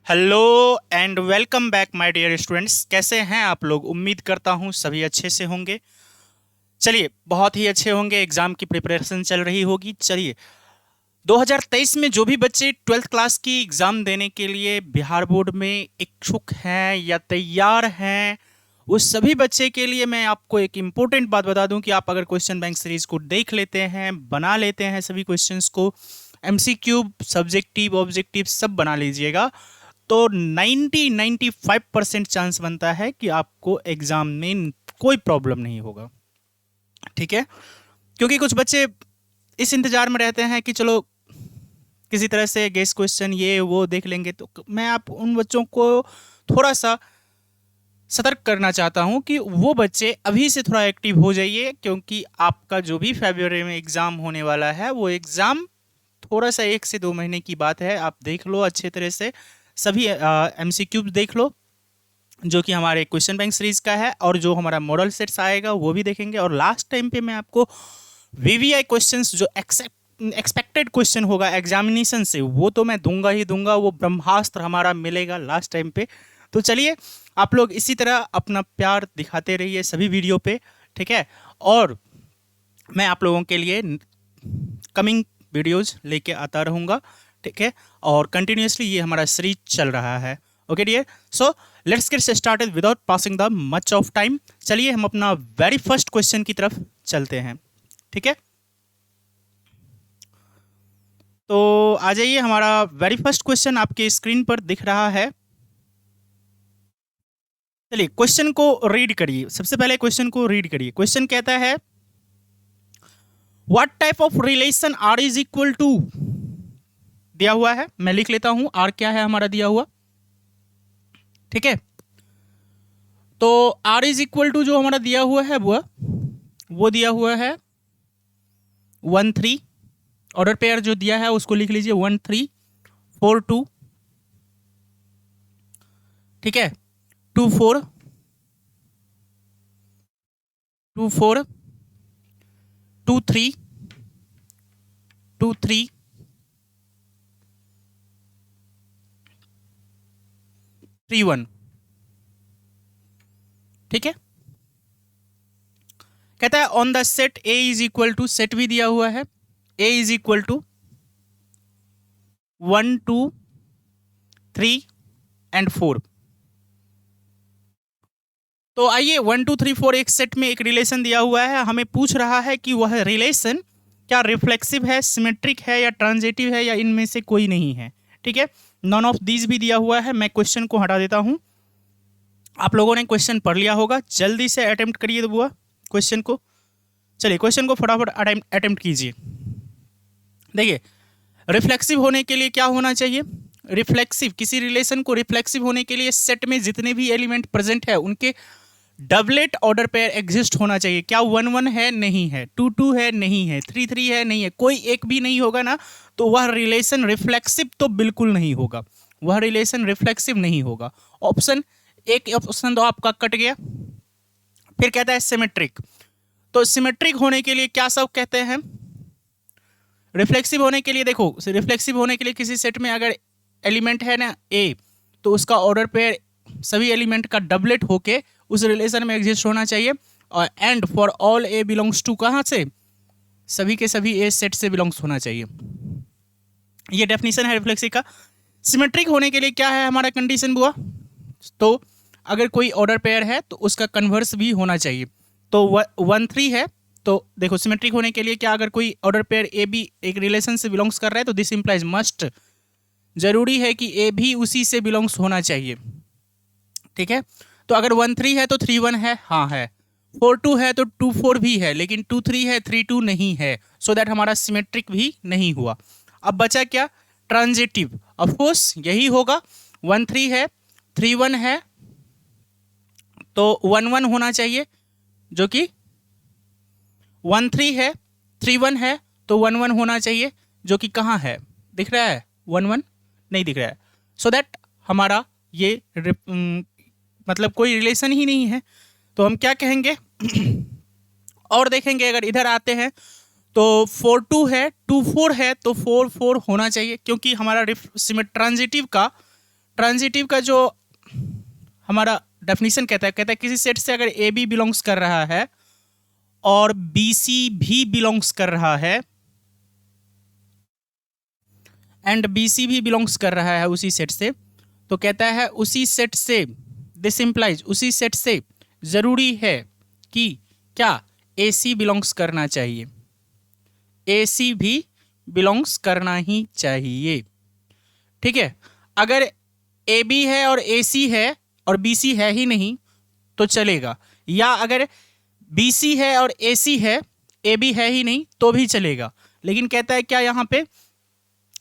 Hello and welcome back my dear students. कैसे हैं आप लोग? उम्मीद करता हूं सभी अच्छे से होंगे। चलिए, बहुत ही अच्छे होंगे। एग्जाम की प्रिपरेशन चल रही होगी। चलिए, 2023 में जो भी बच्चे 12th क्लास की एग्ज़ाम देने के लिए बिहार बोर्ड में इच्छुक हैं या तैयार हैं, उस सभी बच्चे के लिए मैं आपको एक इम्पोर्टेंट बात बता दूं कि आप अगर क्वेश्चन बैंक सीरीज को देख लेते हैं, बना लेते हैं सभी क्वेश्चंस को, एमसीक्यू, सब्जेक्टिव, ऑब्जेक्टिव सब बना लीजिएगा, तो 90-95% चांस बनता है कि आपको एग्ज़ाम में कोई प्रॉब्लम नहीं होगा। ठीक है? क्योंकि कुछ बच्चे इस इंतज़ार में रहते हैं कि चलो किसी तरह से गेस क्वेश्चन ये वो देख लेंगे, तो मैं आप उन बच्चों को थोड़ा सा सतर्क करना चाहता हूं कि वो बच्चे अभी से थोड़ा एक्टिव हो जाइए, क्योंकि आपका जो भी फरवरी में एग्ज़ाम होने वाला है वो एग्ज़ाम थोड़ा सा 1 से 2 महीने की बात है। आप देख लो अच्छे तरह से, सभी एमसीक्यूज देख लो जो कि हमारे क्वेश्चन बैंक सीरीज का है, और जो हमारा मॉडल सेट्स आएगा वो भी देखेंगे। और लास्ट टाइम पे मैं आपको वीवीआई क्वेश्चंस जो एक्सपेक्टेड क्वेश्चन होगा एग्जामिनेशन से, वो तो मैं दूंगा ही दूंगा। वो ब्रह्मास्त्र हमारा मिलेगा लास्ट टाइम पे। तो चलिए, आप लोग इसी तरह अपना प्यार दिखाते रहिए सभी वीडियो पे, ठीक है? और मैं आप लोगों के लिए कमिंग वीडियोज लेके आता रहूँगा, ठीक है? और कंटिन्यूसली ये हमारा सीरीज चल रहा है। Okay dear, so let's get started without passing the much of time. चलिए हम अपना वेरी फर्स्ट क्वेश्चन की तरफ चलते हैं, ठीक है? तो आ जाइए, हमारा वेरी फर्स्ट क्वेश्चन आपके स्क्रीन पर दिख रहा है। चलिए क्वेश्चन को रीड करिए। सबसे पहले क्वेश्चन को रीड करिए। क्वेश्चन कहता है, what type of relation are is equal to, दिया हुआ है, मैं लिख लेता हूं आर क्या है हमारा दिया हुआ, ठीक है? तो आर इज इक्वल टू जो हमारा दिया हुआ है वो दिया हुआ है 1 3। ऑर्डर पेयर जो दिया है उसको लिख लीजिए 1 3 4 2, ठीक है? 2 4 2 4 2 3 2 3 3 1, ठीक है? कहता है on the set A is equal to, set भी दिया हुआ है, A is equal to 1 2 3 and 4। तो आइए 1 2 3 4 एक सेट में एक रिलेशन दिया हुआ है। हमें पूछ रहा है कि वह रिलेशन क्या रिफ्लेक्सिव है, सिमेट्रिक है या ट्रांजिटिव है, या इनमें से कोई नहीं है, ठीक है? नॉन ऑफ दीज भी दिया हुआ है। मैं क्वेश्चन को हटा देता हूं। आप लोगों ने क्वेश्चन पढ़ लिया होगा, जल्दी से अटेम्प्ट करिए बुआ क्वेश्चन को। चलिए क्वेश्चन को फटाफट अटेम्प्ट कीजिए। देखिए, रिफ्लेक्सिव होने के लिए क्या होना चाहिए? रिफ्लेक्सिव, किसी रिलेशन को रिफ्लेक्सिव होने के लिए सेट में जितने भी एलिमेंट प्रेजेंट है उनके डबलेट ऑर्डर पेयर एग्जिस्ट होना चाहिए। क्या 1 1 है? नहीं है। 2 2 है? नहीं है। 3 3 है? नहीं है। कोई एक भी नहीं होगा ना, तो वह रिलेशन रिफ्लेक्सिव तो बिल्कुल नहीं होगा। वह रिलेशन रिफ्लेक्सिव नहीं होगा। ऑप्शन एक, ऑप्शन तो आपका कट गया। फिर कहता है सिमेट्रिक। तो सिमेट्रिक होने के लिए क्या सब कहते हैं? रिफ्लेक्सिव होने के लिए देखो, रिफ्लेक्सिव होने के लिए किसी सेट में अगर एलिमेंट है ना ए, तो उसका ऑर्डर पेयर सभी एलिमेंट का डबलेट होके उस रिलेशन में एग्जिस्ट होना चाहिए। और and for all A belongs to, कहाँ से? सभी के सभी ए सेट से बिलोंग्स होना चाहिए। ये डेफिनेशन है रिफ्लेक्सिव का। सिमेट्रिक होने के लिए क्या है हमारा कंडीशन बुआ? तो अगर कोई ऑर्डर पेयर है तो उसका कन्वर्स भी होना चाहिए। तो 1 3 है, तो देखो सिमेट्रिक होने के लिए क्या, अगर कोई ऑर्डर पेयर ए बी एक रिलेशन से बिलोंग्स कर रहा है तो दिस इंप्लाइज मस्ट, जरूरी है कि ए भी उसी से बिलोंग्स होना चाहिए, ठीक है? तो अगर 1 3 है तो 3 1 है, हाँ है। 4 2 है तो 2 4 भी है, लेकिन 2 3 है 3 2 नहीं है। सो दैट हमारा सिमेट्रिक भी नहीं हुआ। अब बचा क्या? ट्रांजिटिव। ऑफकोर्स यही होगा। 1 3 है, 3 1 है, तो 1 1 होना चाहिए, जो कि 1 3 है, 3 1 है, तो 1 1 होना चाहिए, जो कि कहाँ है? दिख रहा है 1 1? नहीं दिख रहा है। सो दैट हमारा ये मतलब कोई रिलेशन ही नहीं है। तो हम क्या कहेंगे? और देखेंगे, अगर इधर आते हैं तो 4 2 है, 2 4 है, तो 4 4 होना चाहिए, क्योंकि हमारा ट्रांजिटिव का ट्रांजिटिव का जो हमारा डेफिनेशन कहता है किसी सेट से अगर ए बी बिलोंग्स कर रहा है और बी सी भी बिलोंग्स कर रहा है एंड बी सी भी बिलोंग्स कर रहा है उसी सेट से, तो कहता है उसी सेट से, दिस इंप्लाइज उसी सेट से जरूरी है कि क्या ए सी बिलोंग्स करना चाहिए, ए सी भी बिलोंग्स करना ही चाहिए। ठीक है, अगर ए बी है और ए सी है और बी सी है ही नहीं तो चलेगा, या अगर बी सी है और ए सी है, ए बी है ही नहीं तो भी चलेगा। लेकिन कहता है क्या यहाँ पे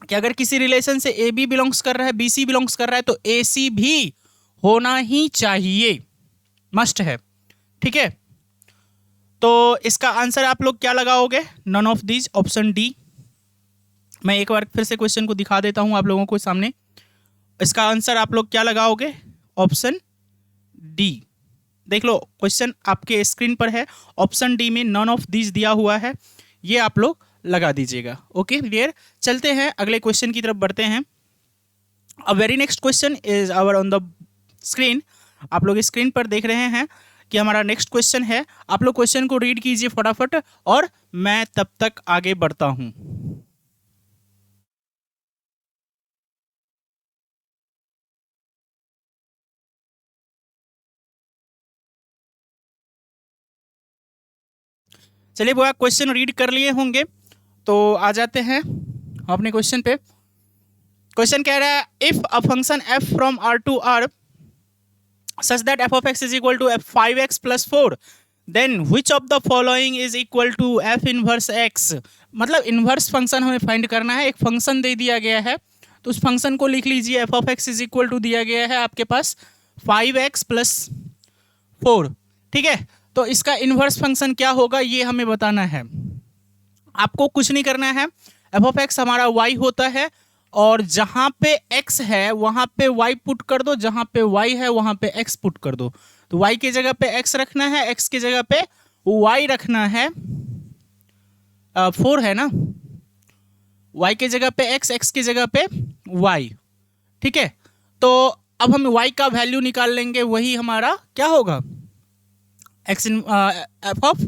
कि अगर किसी रिलेशन से ए बी बिलोंग्स कर रहा है, बी सी बिलोंग्स कर रहा है, तो ए सी भी होना ही चाहिए, मस्ट है। ठीक है, तो इसका आंसर आप लोग क्या लगाओगे? None of these, option D. मैं एक बार फिर से क्वेश्चन को दिखा देता हूं आप लोगों को सामने। इसका आंसर आप लोग क्या लगाओगे? Option D. देख लो क्वेश्चन आपके स्क्रीन पर है, ऑप्शन डी में नन ऑफ दीज दिया हुआ है, ये आप लोग लगा दीजिएगा। Okay clear. चलते हैं अगले क्वेश्चन की तरफ बढ़ते हैं। A very next question is our on the screen. आप लोग स्क्रीन पर देख रहे हैं कि हमारा नेक्स्ट क्वेश्चन है। आप लोग क्वेश्चन को रीड कीजिए फटाफट और मैं तब तक आगे बढ़ता हूं। चलिए वो क्वेश्चन रीड कर लिए होंगे तो आ जाते हैं अपने क्वेश्चन पे। क्वेश्चन कह रहा है if a function f from r to r such that f of x is equal to 5x plus 4 then which of the following is equal to f inverse x। मतलब inverse function हमें find करना है। एक function दे दिया गया है तो उस फंक्शन को लिख लीजिए। f of x is equal to दिया गया है आपके पास 5x प्लस 4। ठीक है, तो इसका इनवर्स फंक्शन क्या होगा ये हमें बताना है। आपको कुछ नहीं करना है, एफ ऑफ एक्स हमारा वाई होता है और जहां पे एक्स है वहां पे वाई पुट कर दो, जहां पे वाई है वहां पे एक्स पुट कर दो। तो वाई के जगह पे एक्स रखना है, एक्स के जगह पे वाई रखना है। 4 है ना, वाई के जगह पे एक्स, एक्स की जगह पे वाई। ठीक है, तो अब हम वाई का वैल्यू निकाल लेंगे, वही हमारा क्या होगा? X F of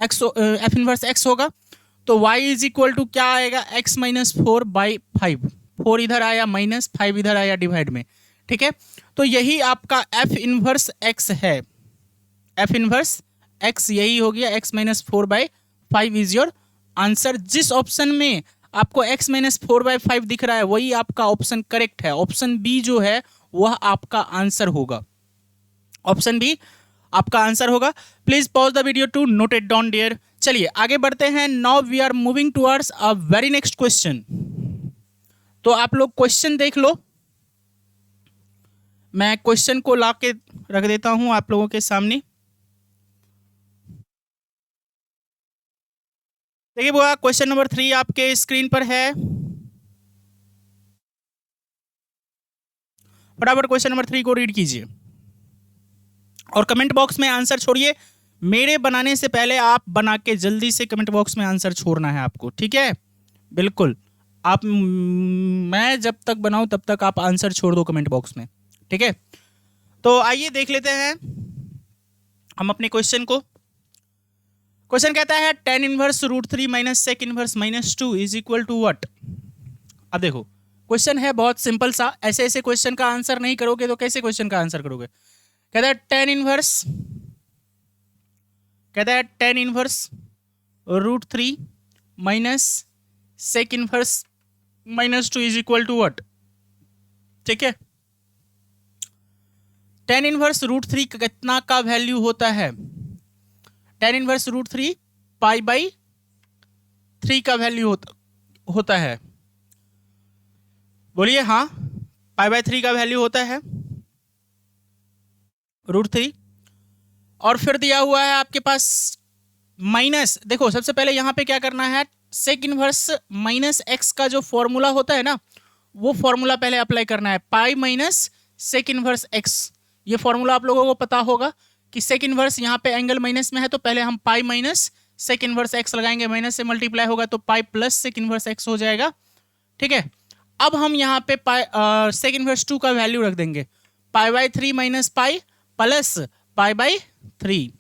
x, F inverse x होगा। तो y इज इक्वल टू क्या आएगा? x minus 4/5। 4 इधर आया माइनस, 5 इधर आया डिवाइड में। ठीक है, तो यही आपका f इनवर्स x है। f इनवर्स x यही हो गया, x minus 4/5 is your answer. जिस ऑप्शन में आपको x माइनस 4/5 दिख रहा है वही आपका ऑप्शन करेक्ट है। ऑप्शन बी जो है वह आपका आंसर होगा, ऑप्शन बी आपका आंसर होगा। Please pause the video to note it down dear. चलिए आगे बढ़ते हैं। Now we are moving towards a very next question. तो आप लोग क्वेश्चन देख लो, मैं क्वेश्चन को ला के रख देता हूं आप लोगों के सामने। देखिए वो क्वेश्चन नंबर 3 आपके स्क्रीन पर है। फटाफट क्वेश्चन नंबर 3 को रीड कीजिए और कमेंट बॉक्स में आंसर छोड़िए। मेरे बनाने से पहले आप बना के जल्दी से कमेंट बॉक्स में आंसर छोड़ना है आपको। ठीक है, बिल्कुल। आप मैं जब तक बनाऊं तब तक आप आंसर छोड़ दो कमेंट बॉक्स में। ठीक है, तो आइए देख लेते हैं हम अपने क्वेश्चन को। क्वेश्चन कहता है tan inverse √3 minus sec inverse -2 is equal to what. अब देखो क्वेश्चन है बहुत सिंपल सा। ऐसे ऐसे क्वेश्चन का आंसर नहीं करोगे तो कैसे क्वेश्चन का आंसर करोगे? कहता है tan inverse √3 minus sec inverse -2 is equal to what. ठीक है, tan इनवर्स √3 कितना का वैल्यू होता है? tan इनवर्स √3 π/3 का वैल्यू होता है। बोलिए हाँ, π/3 का वैल्यू होता है √3। और फिर दिया हुआ है आपके पास माइनस। देखो सबसे पहले यहां पे क्या करना है, सेक इनवर्स -x का जो फॉर्मूला होता है ना वो फॉर्मूला पहले अप्लाई करना है। Pi minus sec inverse x, ये फॉर्मूला आप लोगों को पता होगा कि सेक इनवर्स यहाँ पे एंगल माइनस में है तो पहले हम pi minus sec inverse x लगाएंगे, माइनस से मल्टीप्लाई होगा तो pi plus sec inverse x हो जाएगा। ठीक है, अब हम यहाँ पे सेक इनवर्स 2 का वैल्यू रख देंगे, π/3 माइनस पाई प्लस π/3।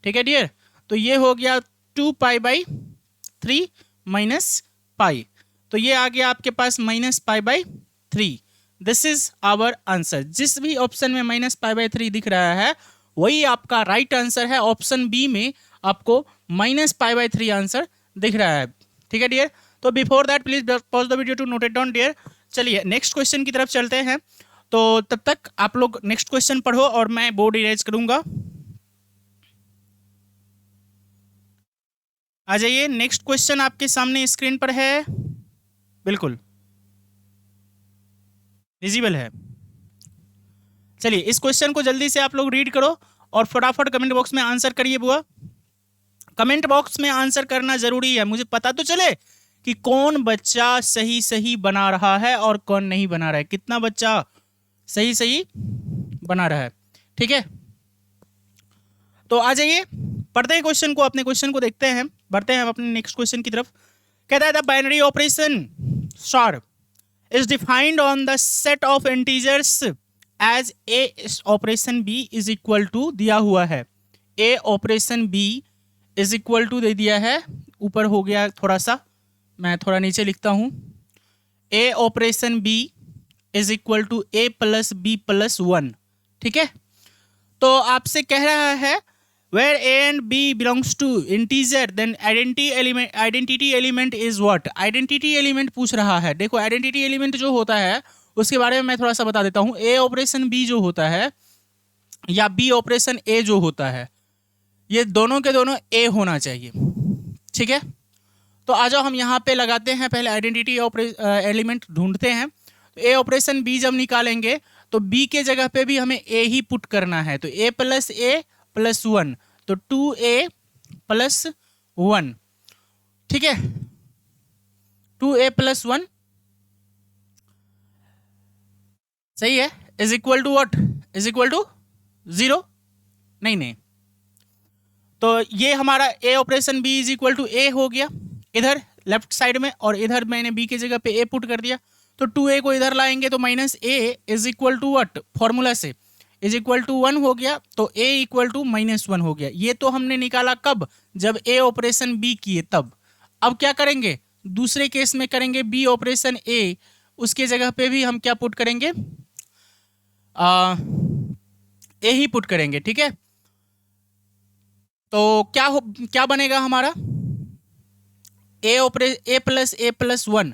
ठीक है डियर, तो ये हो गया 2π/3 माइनस पाई, तो ये आ गया आपके पास minus π/3। This is our answer. जिस भी ऑप्शन में माइनस π/3 दिख रहा है वही आपका राइट आंसर है। ऑप्शन बी में आपको माइनस π/3 आंसर दिख रहा है। ठीक है डियर, तो before that please pause the video to note it down dear. चलिए नेक्स्ट क्वेश्चन की तरफ चलते हैं। तो तब तक आप लोग नेक्स्ट क्वेश्चन पढ़ो और मैं बोर्ड इरेज करूंगा। आ जाइए, नेक्स्ट क्वेश्चन आपके सामने स्क्रीन पर है, बिल्कुल विजिबल है। चलिए इस क्वेश्चन को जल्दी से आप लोग रीड करो और फटाफट कमेंट बॉक्स में आंसर करिए बुआ। कमेंट बॉक्स में आंसर करना जरूरी है, मुझे पता तो चले कि कौन बच्चा सही सही बना रहा है और कौन नहीं बना रहा है, कितना बच्चा सही सही बना रहा है। ठीक है, तो आ जाइए पढ़ते हैं क्वेश्चन को, अपने क्वेश्चन को देखते हैं, बढ़ते हैं अपने नेक्स्ट क्वेश्चन की तरफ। कहता है the binary operation star is defined on the set of integers as A operation B is equal to, दिया हुआ है A operation B is equal to दे दिया है, ऊपर हो गया थोड़ा सा, मैं थोड़ा नीचे लिखता हूं, A operation B is equal to A plus B plus 1। ठीक है, तो आपसे कह रहा है where a and b belongs to integer then identity element is what? Identity element पूछ रहा है। देखो आइडेंटिटी एलिमेंट जो होता है उसके बारे में मैं थोड़ा सा बता देता हूँ। ए ऑपरेशन बी जो होता है या बी ऑपरेशन ए जो होता है, ये दोनों के दोनों ए होना चाहिए। ठीक है, तो आ जाओ हम यहाँ पे लगाते हैं, पहले आइडेंटिटी एलिमेंट ढूंढते हैं। तो ए ऑपरेशन बी जब निकालेंगे तो बी के जगह पे भी हमें ए ही पुट करना है, तो ए प्लस 1, तो 2a प्लस 1। ठीक है, 2a प्लस 1 सही है, is equal to what? Is equal to 0? नहीं, तो ये हमारा A operation B is equal to A हो गया इधर लेफ्ट साइड में, और इधर मैंने बी की जगह पे ए पुट कर दिया, तो 2a को इधर लाएंगे तो minus A is equal to what? Formula से इज इक्वल टू 1 हो गया, तो a इक्वल टू -1 हो गया। ये तो हमने निकाला कब? जब a ऑपरेशन b किए तब। अब क्या करेंगे? दूसरे केस में करेंगे b ऑपरेशन a, उसके जगह पे भी हम क्या पुट करेंगे? a ही पुट करेंगे। ठीक है, तो क्या बनेगा हमारा? a प्लस 1,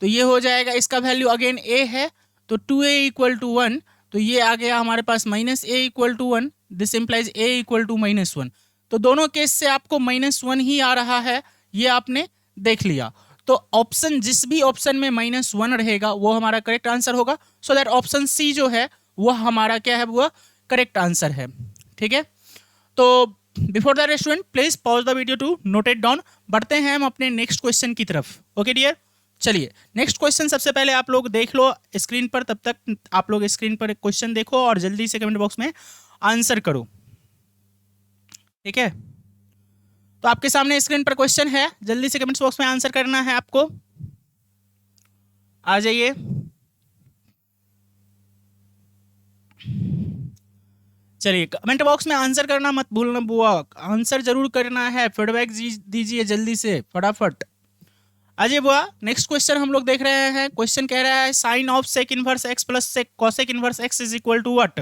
तो ये हो जाएगा, इसका वैल्यू अगेन a है, तो 2a इक्वल टू 1, तो ये आ गया हमारे पास minus A equal to 1, this implies A equal to -1। तो दोनों केस से आपको -1 ही आ रहा है, ये आपने देख लिया। तो ऑप्शन, जिस भी ऑप्शन में -1 रहेगा वो हमारा करेक्ट आंसर होगा। सो दैट ऑप्शन सी जो है वो हमारा क्या है? वो करेक्ट आंसर है। ठीक है, तो before that student please pause the video to note it down. बढ़ते हैं हम अपने नेक्स्ट क्वेश्चन की तरफ। ओके डियर, चलिए नेक्स्ट क्वेश्चन सबसे पहले आप लोग देख लो स्क्रीन पर, तब तक आप लोग स्क्रीन पर क्वेश्चन देखो और जल्दी से कमेंट बॉक्स में आंसर करो। ठीक है, तो आपके सामने स्क्रीन पर क्वेश्चन है, जल्दी से कमेंट बॉक्स में आंसर करना है आपको। आ जाइए, चलिए कमेंट बॉक्स में आंसर करना मत भूलना बुआ, आंसर जरूर करना है, फीडबैक दीजिए जल्दी से फटाफट। अजय बुआ, नेक्स्ट क्वेश्चन हम लोग देख रहे हैं। क्वेश्चन कह रहा है sine of sec inverse x plus sec cosec inverse x is equal to what?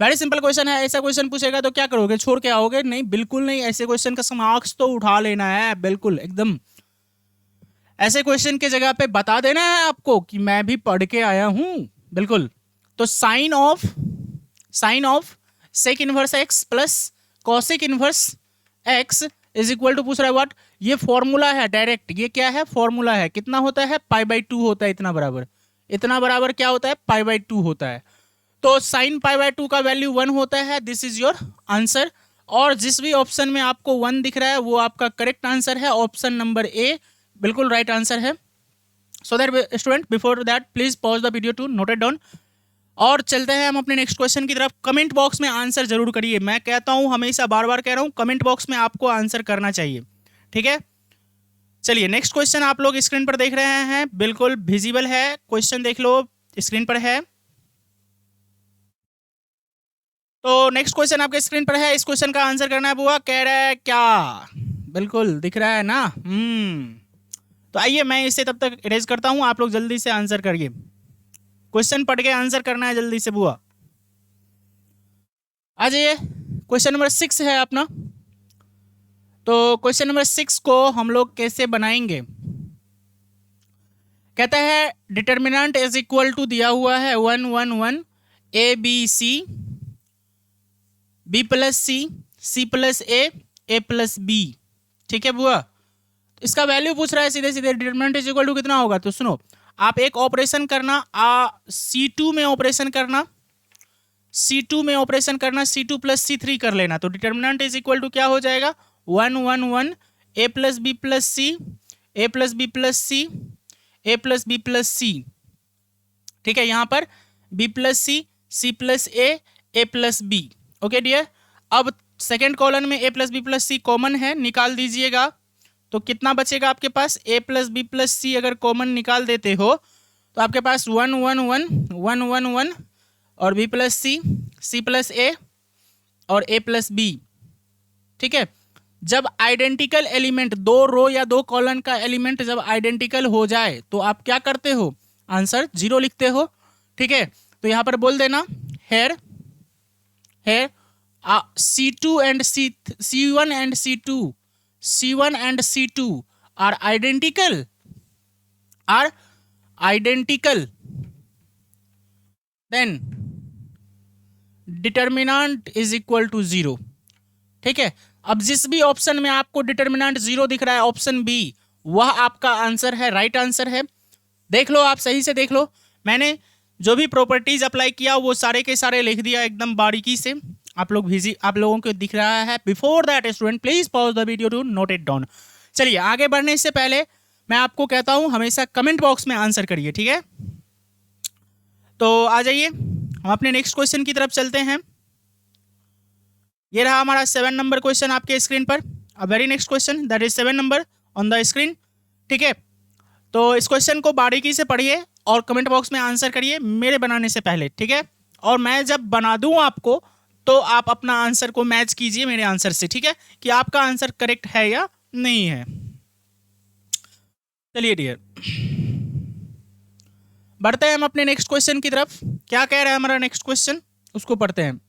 Very simple question है। ऐसा क्वेश्चन पूछेगा तो क्या करोगे? छोड़ के आओगे? नहीं, बिल्कुल नहीं। ऐसे क्वेश्चन का मार्क्स तो उठा लेना है, बिल्कुल एकदम। ऐसे क्वेश्चन के जगह पे बता देना है आपको कि मैं भी पढ़ के आया हूं, बिल्कुल। तो sine of sec inverse x plus cosec inverse x is equal to पूछ रहा है व्हाट? ये फॉर्मूला है डायरेक्ट, ये क्या है? फॉर्मूला है। कितना होता है? π/2 होता है, इतना बराबर क्या होता है? π/2 होता है। तो साइन π/2 का वैल्यू 1 होता है, दिस इज योर आंसर। और जिस भी ऑप्शन में आपको 1 दिख रहा है वो आपका करेक्ट आंसर है, ऑप्शन नंबर ए बिल्कुल राइट आंसर है। So that student before that please pause the video to note it down. और चलते हैं हम अपने नेक्स्ट क्वेश्चन की तरफ। कमेंट बॉक्स में आंसर जरूर करिए, मैं कहता हूं, हमेशा बार बार कह रहा हूं, कमेंट बॉक्स में आपको आंसर करना चाहिए। ठीक है, चलिए नेक्स्ट क्वेश्चन आप लोग स्क्रीन पर देख रहे हैं, बिल्कुल विजिबल है, क्वेश्चन देख लो स्क्रीन पर है। तो नेक्स्ट क्वेश्चन आपके स्क्रीन पर है, इस क्वेश्चन का आंसर करना है बुआ। कह रहा है क्या, बिल्कुल दिख रहा है ना। तो आइए मैं इसे तब तक इरेज करता हूं, आप लोग जल्दी से आंसर करिए। क्वेश्चन पढ़ के आंसर करना है जल्दी से बुआ। आ जाइए, क्वेश्चन नंबर 6 है अपना। तो क्वेश्चन नंबर 6 को हम लोग कैसे बनाएंगे। कहता है डिटर्मिनेंट इज इक्वल टू, दिया हुआ है 1 1 1 A B C, B plus C plus A plus B. ठीक है बुआ, तो इसका वैल्यू पूछ रहा है सीधे सीधे। डिटर्मिनेंट इज इक्वल टू कितना होगा, तो सुनो आप एक ऑपरेशन करना, C2 में ऑपरेशन करना, C2 में ऑपरेशन करना, C2 प्लस C3 कर लेना। तो डिटर्मिनेंट इज इक्वल टू क्या हो जाएगा, 1 1 1 ए प्लस बी प्लस सी, ए प्लस बी प्लस सी, ए प्लस बी प्लस सी। ठीक है, यहां पर B plus C plus A plus B. Okay dear, अब सेकेंड कॉलम में ए प्लस बी प्लस सी कॉमन है, निकाल दीजिएगा। तो कितना बचेगा आपके पास, ए प्लस बी प्लस सी अगर कॉमन निकाल देते हो तो आपके पास 1 1 1 1 1 1 और बी प्लस सी प्लस ए और ए प्लस बी। ठीक है, जब आइडेंटिकल एलिमेंट, दो रो या दो कॉलम का एलिमेंट जब आइडेंटिकल हो जाए तो आप क्या करते हो, आंसर 0 लिखते हो। ठीक है, तो यहां पर बोल देना hair C2 and C1 and C1 and C2 are identical, then determinant is equal to 0। ठीक है, अब जिस भी ऑप्शन में आपको डिटर्मिनेंट 0 दिख रहा है, ऑप्शन बी, वह आपका आंसर है, राइट आंसर है। देख लो, आप सही से देख लो, मैंने जो भी प्रॉपर्टीज अप्लाई किया वो सारे के सारे लिख दिया एकदम बारीकी से। आप लोगों को दिख रहा है। Before that student please pause the video to note it down. चलिए आगे बढ़ने से पहले मैं आपको कहता हूं हमेशा कमेंट बॉक्स में आंसर करिए। ठीक है, तो आ जाइए हम अपने नेक्स्ट क्वेश्चन की तरफ चलते हैं। ये रहा हमारा 7 नंबर क्वेश्चन आपके स्क्रीन पर। अ very next question that is 7 number on the screen. ठीक है, तो इस क्वेश्चन को बारीकी से पढ़िए और कमेंट बॉक्स में आंसर करिए मेरे बनाने से पहले। ठीक है, और मैं जब बना दूं आपको तो आप अपना आंसर को मैच कीजिए मेरे आंसर से। ठीक है, कि आपका आंसर करेक्ट है या नहीं है। चलिए डियर, बढ़ते हैं हम अपने नेक्स्ट क्वेश्चन की तरफ। क्या कह रहा है हमारा नेक्स्ट क्वेश्चन, उसको पढ़ते हैं।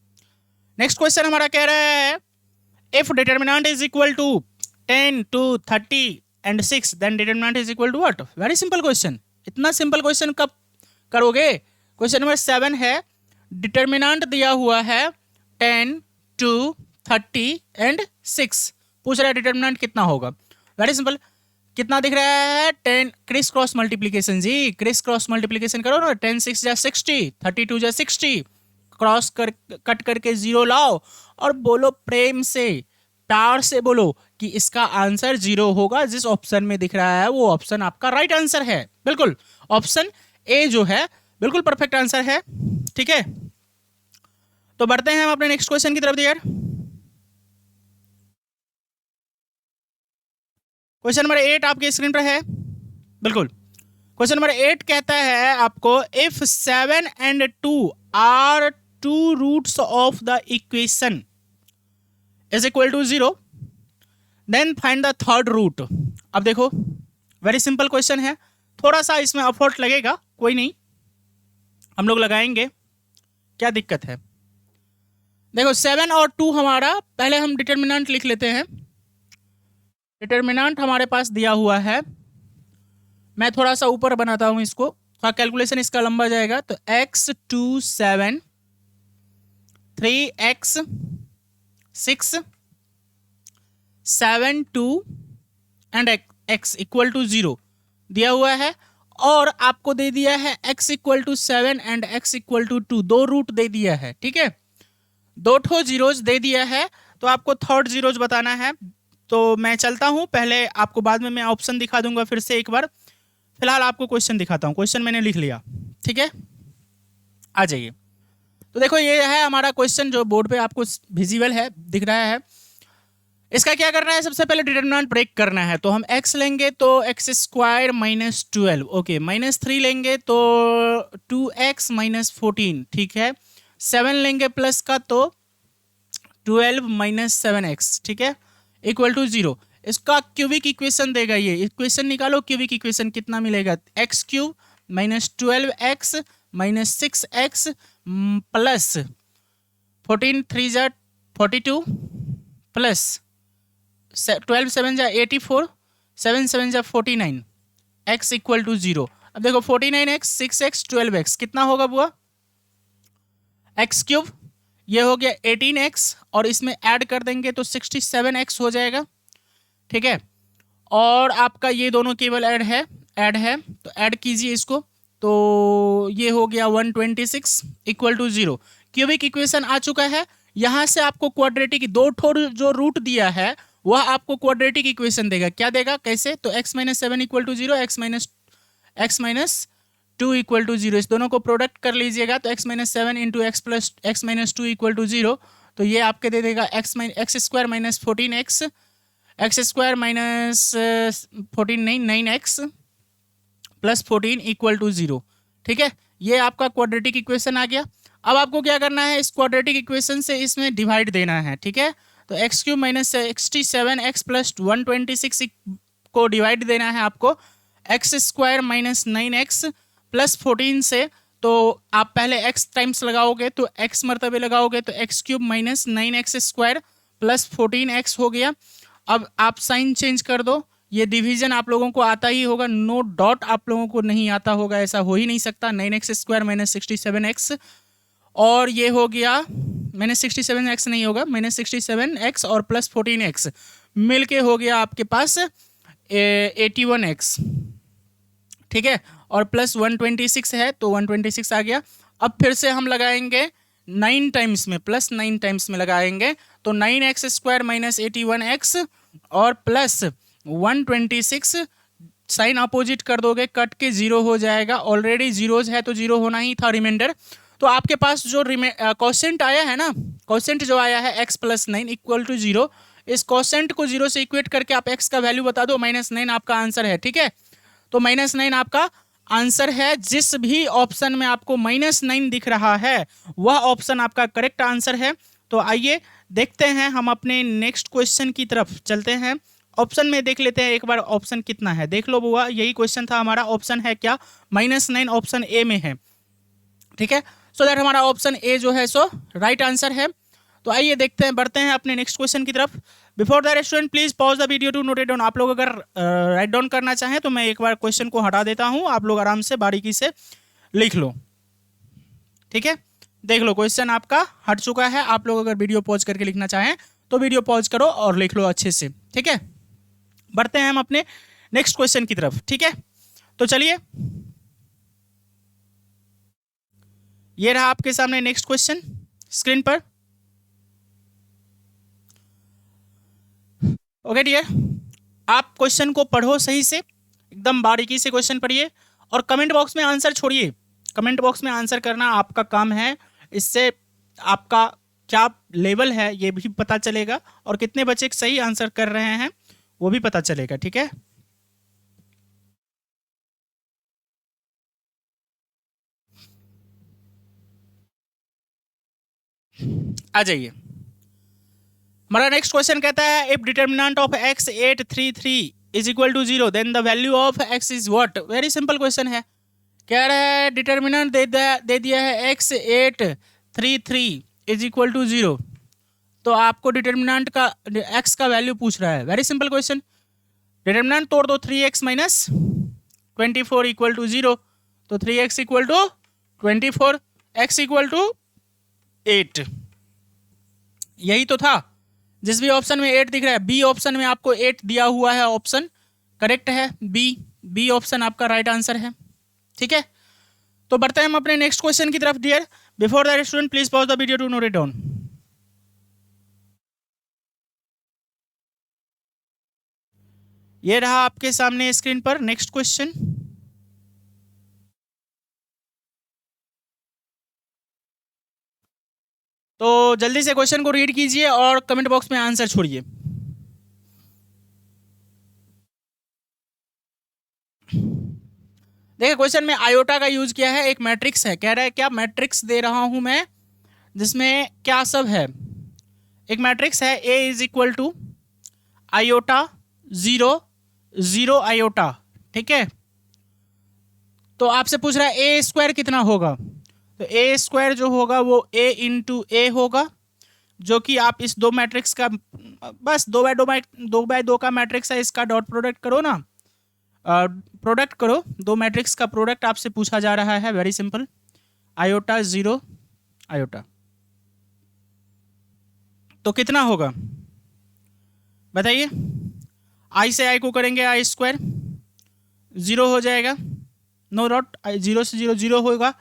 नेक्स्ट क्वेश्चन हमारा कह रहा है if determinant is equal to 10 to 30 and 6 then determinant is equal to what. Very simple question. इतना सिंपल क्वेश्चन कब करोगे। क्वेश्चन नंबर 7 है, डिटर्मिनेंट दिया हुआ है 10 to 30 and 6, पूछ रहा है डिटर्मिनेंट कितना होगा। वेरी सिंपल, कितना दिख रहा है 10, क्रिस क्रॉस मल्टीप्लीकेशन जी, क्रिस क्रॉस मल्टीप्लीकेशन करो ना। 10 6 जा 60, 32 जा 60, क्रॉस कट करके 0 लाओ और बोलो प्रेम से, प्यार से बोलो कि इसका आंसर 0 होगा। जिस ऑप्शन में दिख रहा है वो ऑप्शन आपका राइट आंसर है। बिल्कुल ऑप्शन ए जो है बिल्कुल परफेक्ट आंसर है। ठीक है, तो बढ़ते हैं हम अपने नेक्स्ट क्वेश्चन की तरफ यार। क्वेश्चन नंबर 8 आपके स्क्रीन पर है। बिल्कुल, क्वेश्चन नंबर 8 कहता है आपको if 7 and 2 are 2 roots of the equation is equal to 0 then find the third root. अब देखो वेरी सिंपल क्वेश्चन है, थोड़ा सा इसमें एफर्ट लगेगा, कोई नहीं हम लोग लगाएंगे, क्या दिक्कत है। देखो 7 और 2 हमारा, पहले हम डिटर्मिनेंट लिख लेते हैं। डिटर्मिनेंट हमारे पास दिया हुआ है, मैं थोड़ा सा ऊपर बनाता हूं इसको, थोड़ा कैलकुलेशन इसका लंबा जाएगा। तो x 2 7 3x 6 7 2 and x equal to 0 दिया हुआ है, और आपको दे दिया है x equal to 7 and x equal to 2, 2 root दे दिया है। ठीक है, 2 ठो जीरोज दे दिया है, तो आपको थर्ड जीरोज बताना है। तो मैं चलता हूं, पहले आपको बाद में मैं ऑप्शन दिखा दूंगा फिर से एक बार, फिलहाल आपको क्वेश्चन दिखाता हूं। क्वेश्चन मैंने लिख लिया, ठीक है, आ जाइए। तो देखो ये है हमारा क्वेश्चन जो बोर्ड पे आपको विजिबल है, दिख रहा है। इसका क्या करना है, सबसे पहले डिटरमिनेंट ब्रेक करना है। तो हम x लेंगे तो एक्स स्क्वायर माइनस 12, ओके, -3 लेंगे तो 2x माइनस 14, ठीक है। 7 लेंगे प्लस का तो 12 माइनस 7x, ठीक है, इक्वल टू 0। इसका क्यूबिक इक्वेशन देगा, ये इक्वेशन निकालो, क्यूबिक इक्वेशन कितना मिलेगा, x cube minus 12x minus 6x plus 14 3 जा 42 प्लस 12 7 जा 84, 7 7 जा 49, x इक्वल टू 0। अब देखो 49x 6x 12x कितना होगा बुआ, एक्स क्यूब, ये हो गया 18x और इसमें ऐड कर देंगे तो 67x हो जाएगा, ठीक है। और आपका ये दोनों केवल ऐड है तो ऐड कीजिए इसको, तो ये हो गया 126 इक्वल टू 0। क्यूबिक इक्वेशन आ चुका है। यहाँ से आपको क्वाड्रेटिक दो ठोर जो रूट दिया है वह आपको क्वाड्रेटिक इक्वेशन देगा। क्या देगा, कैसे, तो x minus 7 equal to 0, x minus 2 equal to 0, इस दोनों को प्रोडक्ट कर लीजिएगा तो x minus 7 into x plus x minus 2 equal to 0, तो ये आपके दे देगा x square minus 14x, x square minus 14 नहीं 9x प्लस 14 इक्वल टू 0, ठीक है। ये आपका क्वाड्रेटिक इक्वेशन आ गया। अब आपको क्या करना है, इस क्वाड्रेटिक इक्वेशन से इसमें डिवाइड देना है, ठीक है। तो x cube minus 67x plus 126 को डिवाइड देना है आपको x square minus 9x plus 14 से। तो आप पहले x टाइम्स लगाओगे तो x मरतबे लगाओगे तो x cube minus 9x square plus 14x हो गया। अब आप साइन चेंज कर दो, ये डिवीजन आप लोगों को आता ही होगा, नो डॉट आप लोगों को नहीं आता होगा, ऐसा हो ही नहीं सकता। 9x स्क्वायर माइनस 67x और ये हो गया माइनस 67x नहीं होगा, माइनस 67x और प्लस 14x मिल के हो गया आपके पास 81x, ठीक है। और प्लस 126 है तो 126 आ गया। अब फिर से हम लगाएंगे 9 टाइम्स में, प्लस 9 टाइम्स में लगाएंगे तो 9x स्क्वायर माइनस 81x और प्लस 126, साइन अपोजिट कर दोगे कट के 0 हो जाएगा, ऑलरेडी जीरोज है तो 0 होना ही था रिमाइंडर। तो आपके पास जो क्वोशेंट आया है ना, क्वोशेंट जो आया है x प्लस 9 इक्वल टू 0, इस क्वोशेंट को 0 से इक्वेट करके आप x का वैल्यू बता दो, -9 आपका आंसर है, ठीक है। तो -9 आपका आंसर है। जिस भी ऑप्शन में आपको -9 दिख रहा है वह ऑप्शन आपका करेक्ट आंसर है। तो आइए देखते हैं, हम अपने नेक्स्ट क्वेश्चन की तरफ चलते हैं। ऑप्शन में देख लेते हैं एक बार, ऑप्शन कितना है देख लो बुआ, यही क्वेश्चन था हमारा। ऑप्शन है क्या, -9 ऑप्शन ए में है, ठीक है। सो दैट हमारा ऑप्शन ए जो है सो राइट आंसर है। तो आइए देखते हैं, बढ़ते हैं अपने नेक्स्ट क्वेश्चन की तरफ। Before that student please pause the video to note it down. आप लोग अगर राइट डाउन करना चाहें तो मैं एक बार क्वेश्चन को हटा देता हूं, आप लोग आराम से बारीकी से लिख लो, ठीक है। देख लो क्वेश्चन आपका हट चुका है। आप लोग अगर वीडियो पॉज करके लिखना चाहें तो वीडियो पॉज करो और लिख लो अच्छे से, ठीक है। बढ़ते हैं हम अपने नेक्स्ट क्वेश्चन की तरफ, ठीक है। तो चलिए, ये रहा आपके सामने नेक्स्ट क्वेश्चन स्क्रीन पर। ओके डियर, आप क्वेश्चन को पढ़ो सही से, एकदम बारीकी से क्वेश्चन पढ़िए और कमेंट बॉक्स में आंसर छोड़िए। कमेंट बॉक्स में आंसर करना आपका काम है, इससे आपका क्या लेवल है ये भी पता चलेगा और कितने बच्चे सही आंसर कर रहे हैं वो भी पता चलेगा, ठीक है। आ जाइए, हमारा नेक्स्ट क्वेश्चन कहता है, if determinant of x 833 is equal to 0 the value of ऑफ x is what. Very simple question है। कह रहा है डिटर्मिनेंट दे दिया है x 833 इज इक्वल टू 0, तो आपको डिटर्मिनेंट का x का वैल्यू पूछ रहा है। वेरी सिंपल क्वेश्चन, डिटर्मिनेंट तोड़ दो, 3x माइनस 24 इक्वल टू 0, तो 3x equal to 24, x equal to 8, यही तो था। जिस भी ऑप्शन में 8 दिख रहा है, बी ऑप्शन में आपको 8 दिया हुआ है, ऑप्शन करेक्ट है बी ऑप्शन आपका राइट आंसर है, ठीक है। तो बढ़ते हैं हम अपने नेक्स्ट क्वेश्चन की तरफ dear. Before that student please pause the video to note it down. ये रहा आपके सामने स्क्रीन पर नेक्स्ट क्वेश्चन। तो जल्दी से क्वेश्चन को रीड कीजिए और कमेंट बॉक्स में आंसर छोड़िए। देखिए क्वेश्चन में आयोटा का यूज किया है, एक मैट्रिक्स है, कह रहा है क्या मैट्रिक्स दे रहा हूं मैं जिसमें क्या सब है, एक मैट्रिक्स है A is equal to iota 0 0 iota, ठीक है। तो आपसे पूछ रहा है ए स्क्वायर कितना होगा, तो ए स्क्वायर जो होगा वो ए इंटू ए होगा, जो कि आप इस दो मैट्रिक्स का बस 2 बाय 2 का मैट्रिक्स है, इसका डॉट प्रोडक्ट करो ना, प्रोडक्ट करो, दो मैट्रिक्स का प्रोडक्ट आपसे पूछा जा रहा है, वेरी सिंपल, आयोटा 0 आयोटा, तो कितना होगा बताइए। आई से आई को करेंगे आई स्क्वायर, 0 हो जाएगा, नो डॉट, 0 से 0 0 होगा,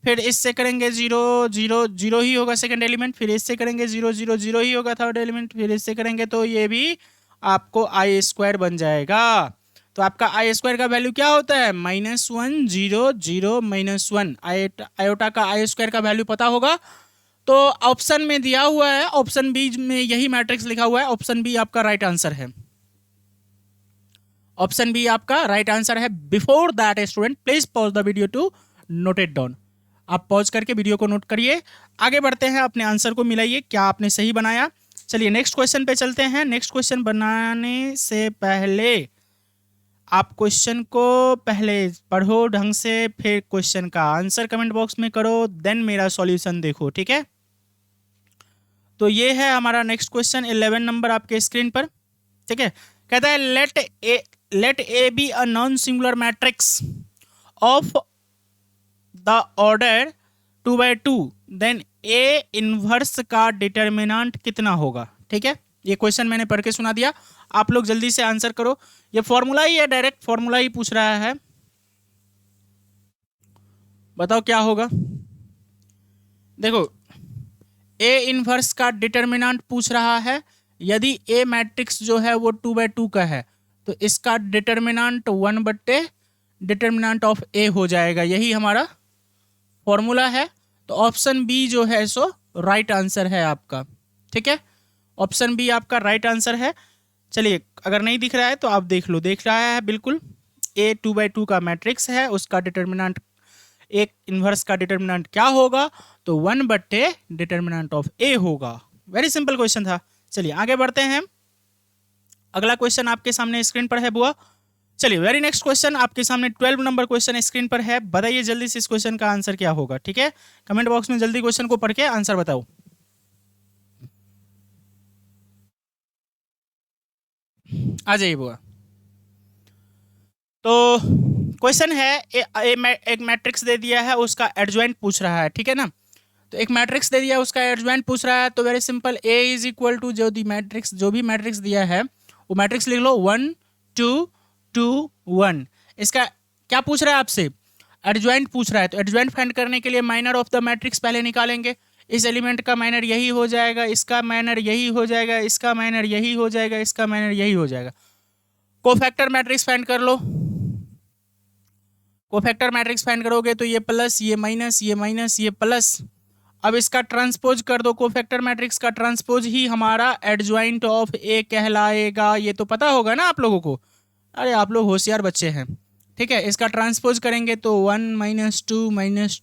फिर इससे करेंगे 0 0 0 ही होगा सेकंड एलिमेंट, फिर इससे करेंगे 0 0 0 ही होगा थर्ड एलिमेंट, फिर इससे करेंगे तो ये भी आपको आई स्क्वायर बन जाएगा। तो आपका आई स्क्वायर का वैल्यू क्या होता है, -1 0 0 -1, आयोटा का आई स्क्वायर का वैल्यू पता होगा। तो ऑप्शन में दिया हुआ है, ऑप्शन बी में यही मैट्रिक्स लिखा हुआ है, ऑप्शन बी आपका राइट आंसर है, ऑप्शन बी आपका राइट आंसर है। Before that student please pause the video to note it down, आप पॉज करके वीडियो को नोट करिए, आगे बढ़ते हैं, अपने आंसर को मिलाइए क्या आपने सही बनाया। चलिए नेक्स्ट क्वेश्चन पे चलते हैं। नेक्स्ट क्वेश्चन बनाने से पहले आप क्वेश्चन को पहले पढ़ो ढंग से, फिर क्वेश्चन का आंसर कमेंट बॉक्स में करो, देन मेरा सॉल्यूशन देखो, ठीक है। तो ये है हमारा नेक्स्ट क्वेश्चन 11 नंबर आपके स्क्रीन पर, ठीक है। कहता है let A B a non singular matrix of the order 2 by 2, देन ए इनवर्स का डिटर्मिनेंट कितना होगा, ठीक है। ये क्वेश्चन मैंने पढ़ के सुना दिया, आप लोग जल्दी से आंसर करो। ये फॉर्मूला ही है, डायरेक्ट फॉर्मूला ही पूछ रहा है, बताओ क्या होगा। देखो ए इनवर्स का डिटर्मिनेंट पूछ रहा है, यदि ए मैट्रिक्स जो है वो 2 by 2 का है तो इसका डिटर्मिनेंट 1 डिटर्मिनेंट ऑफ ए हो जाएगा, यही हमारा फॉर्मूला है। तो ऑप्शन बी जो है सो राइट आंसर है आपका, ठीक है, ऑप्शन बी आपका राइट आंसर है। चलिए अगर नहीं दिख रहा है तो आप देख लो, देख रहा है बिल्कुल, ए 2 by 2 का मैट्रिक्स है, उसका डिटर्मिनेंट एक इन्वर्स का डिटर्मिनेंट क्या होगा, तो 1 डिटर्मिनेंट ऑफ ए होगा। वेरी सिंपल क्वेश्चन था। चलिए आगे बढ़ते हैं, अगला क्वेश्चन आपके सामने स्क्रीन पर है बुआ। चलिए वेरी नेक्स्ट क्वेश्चन आपके सामने 12 नंबर क्वेश्चन स्क्रीन पर है, बताइए जल्दी से इस क्वेश्चन का आंसर क्या होगा, ठीक है। कमेंट बॉक्स में जल्दी क्वेश्चन को पढ़ के आंसर बताओ। आ जाइए बुआ। तो क्वेश्चन है एक मैट्रिक्स दे दिया है, उसका एडजॉइंट पूछ रहा है, ठीक है ना। तो एक मैट्रिक्स दे दिया, उसका एडजॉइंट पूछ रहा है, तो very simple, A is equal to जो भी मैट्रिक्स दिया है वो मैट्रिक्स लिख लो 1 2 2 1। इसका क्या पूछ रहा है आपसे, एडजॉइंट पूछ रहा है, तो एडजॉइंट फाइंड करने के लिए माइनर ऑफ द मैट्रिक्स पहले निकालेंगे, इस एलिमेंट का माइनर यही हो जाएगा, इसका माइनर यही हो जाएगा, इसका माइनर यही हो जाएगा, इसका माइनर यही हो जाएगा। कोफैक्टर मैट्रिक्स फाइंड कर लो, कोफैक्टर मैट्रिक्स फाइंड करोगे तो ये प्लस, ये माइनस, ये माइनस, ये प्लस। अब इसका ट्रांसपोज कर दो, कोफैक्टर मैट्रिक्स का ट्रांसपोज ही हमारा एडजॉइंट ऑफ ए कहलाएगा, ये तो पता होगा ना आप लोगों को, अरे आप लोग होशियार बच्चे हैं, ठीक है। इसका ट्रांसपोज करेंगे तो 1 -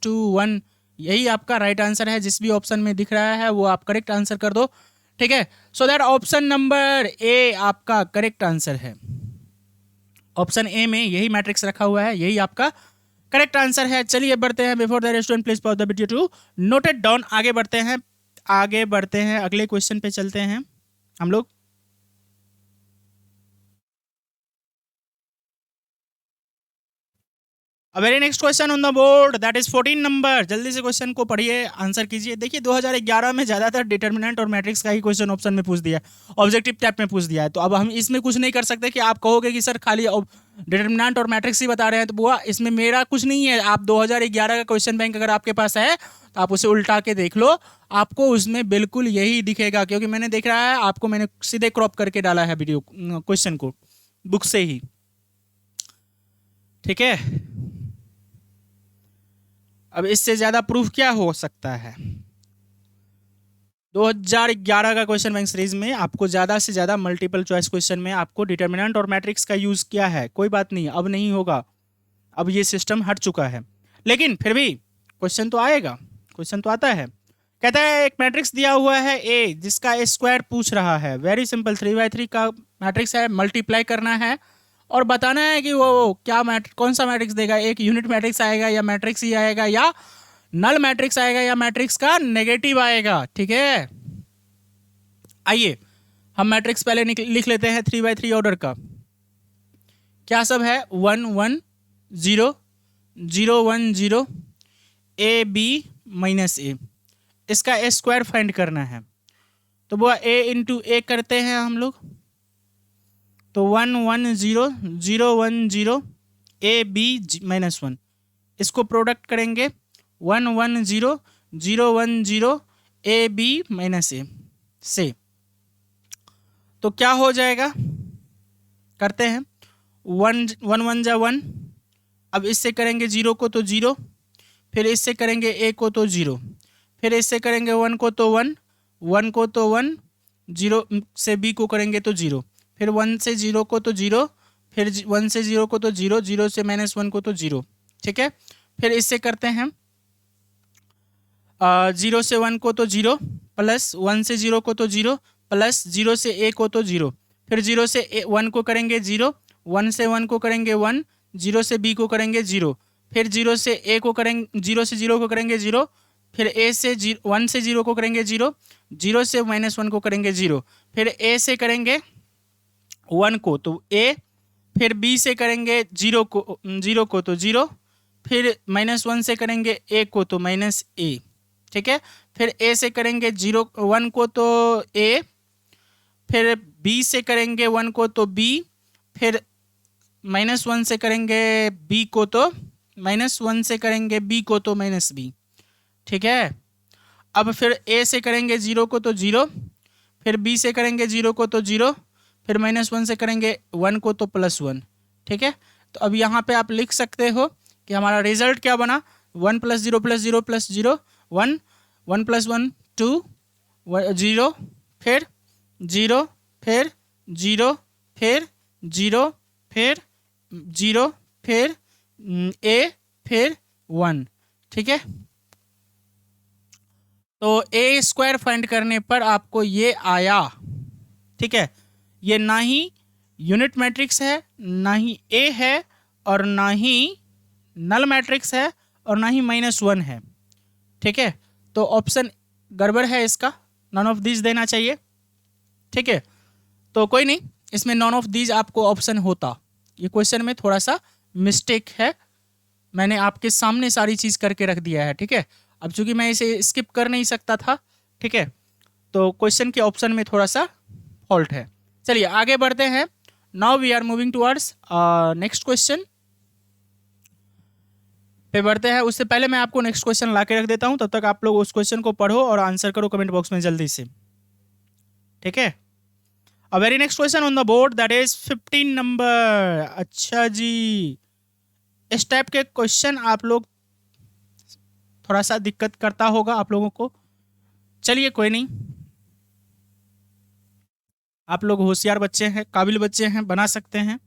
2 1, यही आपका राइट आंसर है, जिस भी ऑप्शन में दिख रहा है वो आप करेक्ट आंसर कर दो, ठीक है। सो दैट ऑप्शन नंबर ए आपका करेक्ट आंसर है, ऑप्शन ए में यही मैट्रिक्स रखा हुआ है, यही आपका करेक्ट आंसर है। चलिए बढ़ते हैं, before the student please pause the video to note it down. आगे बढ़ते हैं, अगले क्वेश्चन पे चलते हैं हम लोग। Very next question on the board, that is 14 number, जल्दी से क्वेश्चन को पढ़िए, आंसर कीजिए। देखिए 2011 में ज्यादातर डिटर्मिनेंट और मैट्रिक्स का ही क्वेश्चन ऑप्शन में पूछ दिया, ऑब्जेक्टिव टाइप में पूछ दिया है, तो अब हम इसमें कुछ नहीं कर सकते कि आप कहोगे कि सर खाली डिटर्मिनेंट और मैट्रिक्स ही बता रहे हैं, तो बुआ इसमें मेरा कुछ नहीं है। आप 2011 का क्वेश्चन बैंक अगर आपके पास है तो आप उसे उल्टा के देख लो, आपको उसमें बिल्कुल यही दिखेगा, क्योंकि मैंने देख रहा है आपको, मैंने सीधे क्रॉप करके डाला है वीडियो क्वेश्चन को बुक से ही, ठीक है। अब इससे ज्यादा प्रूफ क्या हो सकता है। 2011 का क्वेश्चन बैंक सीरीज में आपको ज्यादा से ज्यादा मल्टीपल चॉइस क्वेश्चन में आपको डिटर्मिनेंट और मैट्रिक्स का यूज किया है, कोई बात नहीं, अब नहीं होगा, अब ये सिस्टम हट चुका है, लेकिन फिर भी क्वेश्चन तो आएगा, क्वेश्चन तो आता है। कहता है एक मैट्रिक्स दिया हुआ है ए, जिसका स्क्वायर पूछ रहा है। वेरी सिंपल, 3x3 का मैट्रिक्स है, मल्टीप्लाई करना है और बताना है कि वो क्या कौन सा मैट्रिक्स देगा। एक यूनिट मैट्रिक्स आएगा या मैट्रिक्स ही आएगा या नल मैट्रिक्स आएगा या मैट्रिक्स का नेगेटिव आएगा। ठीक है, आइए हम मैट्रिक्स पहले लिख लेते हैं 3x3 ऑर्डर का। क्या सब है, 1 1 0 0 1 0 ए बी माइनस ए। इसका स्क्वायर फाइंड करना है, तो वो a इंटू ए करते हैं हम लोग, तो 1 1 0 0 1 0 ए बी माइनस 1। इसको प्रोडक्ट करेंगे 1 1 0 0 1 0 ए बी माइनस ए से, तो क्या हो जाएगा, करते हैं 1 1 1 जा 1। अब इससे करेंगे 0 को तो 0, फिर इससे करेंगे a को तो 0, फिर इससे करेंगे 1 को तो 1, 1 को तो 1, 0 से b को करेंगे तो 0, फिर 1 से 0 को तो 0, फिर 1 से 0 को तो 0, 0 से -1 को तो 0। ठीक है, फिर इससे करते हैं 0 से 1 को तो 0, प्लस 1 से 0 को तो 0, प्लस 0 से a को तो 0, फिर 0 से 1 को करेंगे 0, 1 से 1 को करेंगे 1, 0 से b को करेंगे 0, फिर 0 से a को करेंगे 0 से 0 को करेंगे 0, फिर a से 1 से 0 को करेंगे 0, 0 से -1 को करेंगे 0, फिर a से करेंगे 1 को तो a, फिर b से करेंगे 0 को तो 0, फिर -1 से करेंगे a को तो -a। ठीक है, फिर a से करेंगे 1 को तो a, फिर b से करेंगे 1 को तो b, फिर -1 से करेंगे b को तो -1 से करेंगे b को तो -b। ठीक है, अब फिर a से करेंगे 0 को तो 0, फिर b से करेंगे 0 को तो 0, फिर -1 से करेंगे 1 को तो +1। ठीक है, तो अब यहाँ पे आप लिख सकते हो कि हमारा रिजल्ट क्या बना, 1 + 0 + 0 + 0 1, 1 + 1 2 0, फिर 0, फिर 0, फिर 0, फिर 0, फिर a, फिर 1। ठीक है, तो a स्क्वायर फाइंड करने पर आपको ये आया। ठीक है, ये ना ही यूनिट मैट्रिक्स है, ना ही a है, और ना ही नल मैट्रिक्स है, और ना ही -1 है। ठीक है, तो ऑप्शन गड़बड़ है इसका, नॉन ऑफ दीज देना चाहिए। ठीक है, तो कोई नहीं, इसमें नॉन ऑफ दीज आपको ऑप्शन होता। ये क्वेश्चन में थोड़ा सा मिस्टेक है, मैंने आपके सामने सारी चीज़ करके रख दिया है। ठीक है, अब चूंकि मैं इसे स्किप कर नहीं सकता था, ठीक है, तो क्वेश्चन के ऑप्शन में थोड़ा सा फॉल्ट है। चलिए आगे बढ़ते हैं। Now we are moving towards next question पे बढ़ते हैं। उससे पहले मैं आपको नेक्स्ट क्वेश्चन ला के रख देता हूं, तब तक आप लोग उस क्वेश्चन को पढ़ो और आंसर करो कमेंट बॉक्स में जल्दी से। ठीक है, अ very next question on the board that is 15 number. अच्छा जी, इस टाइप के क्वेश्चन आप लोग थोड़ा सा दिक्कत करता होगा आप लोगों को। चलिए कोई नहीं, आप लोग होशियार बच्चे हैं, काबिल बच्चे हैं, बना सकते हैं।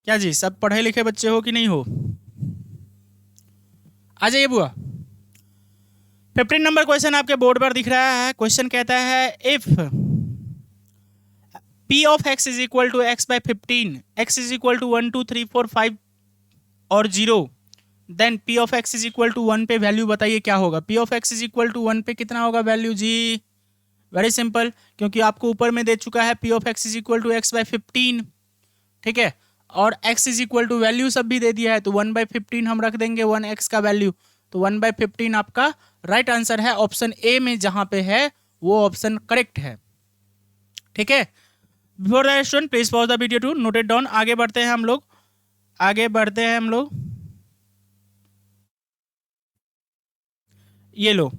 क्या जी, सब पढ़े लिखे बच्चे हो कि नहीं हो? आ जाइए बुआ। 15 नंबर क्वेश्चन आपके बोर्ड पर दिख रहा है। क्वेश्चन कहता है if p of x is equal to x by 15, x is equal to 1 2 3 4 5 और 0, देन p of x is equal to 1 पे वैल्यू बताइए क्या होगा। p of x is equal to 1 पे कितना होगा वैल्यू जी? वेरी सिंपल, क्योंकि आपको ऊपर में दे चुका है p of x is equal to x by 15। ठीक है, और x is equal to value सब भी दे दिया है, तो 1/15 हम रख देंगे 1x का वैल्यू, तो 1/15 आपका राइट आंसर है। ऑप्शन ए में जहां पे है वो ऑप्शन करेक्ट है। ठीक है, before that student please pause the video to note it down. आगे बढ़ते हैं हम लोग, आगे बढ़ते हैं हम लोग। ये लो